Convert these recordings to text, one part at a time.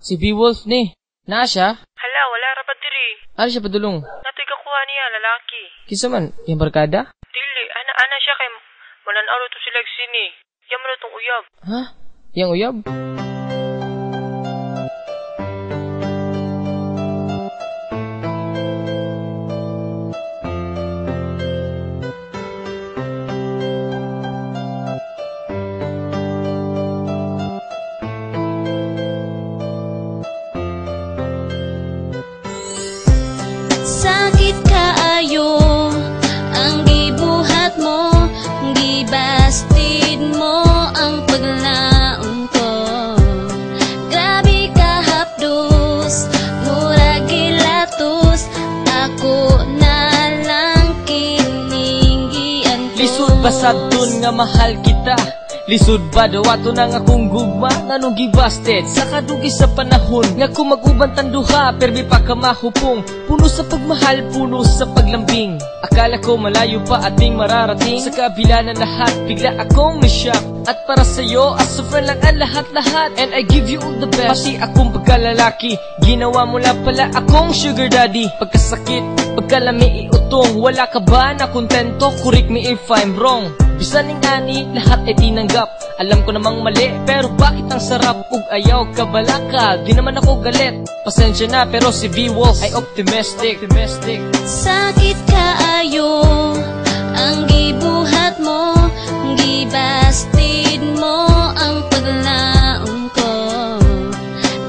Si Beowulf ni. Naa siya? Hala, wala ra ba diri? Ano siya padulong? Natoy kakuha niya, lalaki. Kinsa man, yung barkada? Dili, ana siya kay manan-aw to sila sini. Yaman na tong uyab. Ha? Yang uyab? Sakit kaayo ang gibuhat mo, gibastid mo ang paglaon ko. Grabe ka hapdos, murag gilatos, ako na lang kiningian ko. Lisod basad dun nga mahal kita. Lisod ba daw ato nang akong gugma nganong gibasted sa kadugi sa panahon nga kung mag-uban tanduha perbi pa ka mahupong puno sa pagmahal, puno sa paglambing. Akala ko malayo pa ating mararating sa kabila ng lahat bigla akong na-shock at para sa'yo as of lang ang lahat-lahat and I give you all the best. Pati akong pagkalalaki ginawa mo lang pala akong sugar daddy. Pagkasakit, pagkalami iutong wala ka ba na kontento? Correct me if I'm wrong. Bisan ning ani, lahat ay tinanggap. Alam ko namang mali, pero bakit ang sarap? Ug ayaw ka balaka, di naman ako galit. Pasensya na, pero si Beowulf ay optimistic. Sakit kaayo ang gibuhat mo, gibastid mo ang paglaon ko.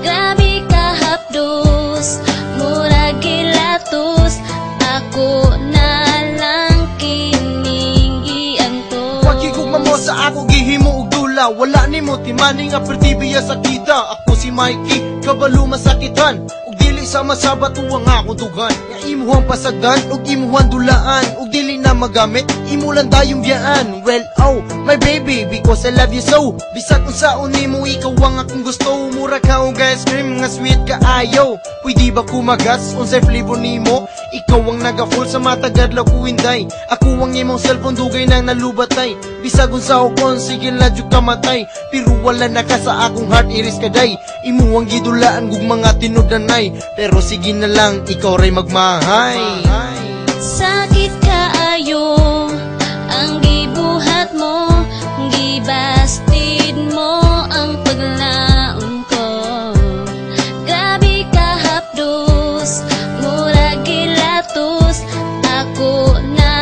Grabe ka hapdos, murag gilatos, ako na lang kiningian to. Wag gigugma mo sa ako gihimo og dula. Wala nimo timani nga pertibiya sa kita. Ako si Mikey, kabalo masakitan. Ug dili sa masabat ang ako dugan. Nga imuhang pasagdan ug imuhang dulaan. Ug dili na magamit, imo lang dayong biyaan. Well, oh, my baby, because I love you so. Bisag unsaon nimo ikaw ang akong gusto. Mura ka og ice cream nga sweet ka ayo. Pwede ba kumagas unsay flavor nimo? Ikaw ang naga-full sa matagal la ko hinday. Ako ang imong cellphone dugay nang nalubatay. Bisag unsaon kon sige la jud ka matay. Pero wala na ka sa akong heart iris kaday. Imo ang gidulaan gug mga tinudanay. Pero sige na lang ikaw ray magmahay. Sakit kaayo ang gibuhat mo, gibastid mo ang paglaon ko. Grabe ka hapdos, murag gilatos, ako na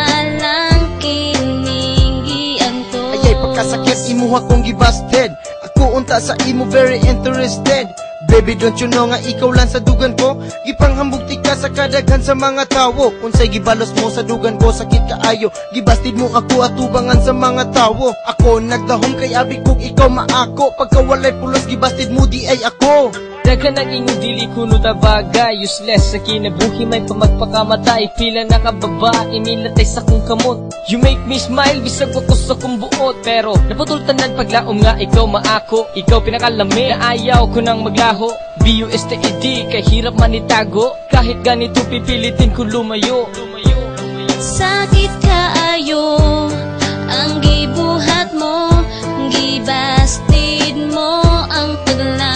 lang kiningian to. Ayay pagkasakit imo akong gibasted. Ako unta sa imo very interested. Baby, don't you know nga ikaw lang sa dugan ko? Gipanghambugti ka sa kadaghan sa mga tawo. Unsay gibalos mo sa dugan ko, sakit kaayo. Gibastid mo ako atubangan sa mga tawo. Ako nagdahom kay abi kog ikaw maako. Pagka walay pulos gibastid mo di ay ako. Dagan ang inyong dili kuno ta bagay. Useless sa kinabuhi may pamagpakamatay. Pila na kababae nilatay sa kong kamot. You make me smile bisag ako sa kong buot. Pero naputol tanan paglaom nga ikaw maako. Ikaw pinakalami na ayaw ko nang maglaho. BUSTED kay hirap man itago. Kahit ganito pipilitin ko lumayo. Sakit kaayo ang gibuhat mo, gibastid mo ang paglaon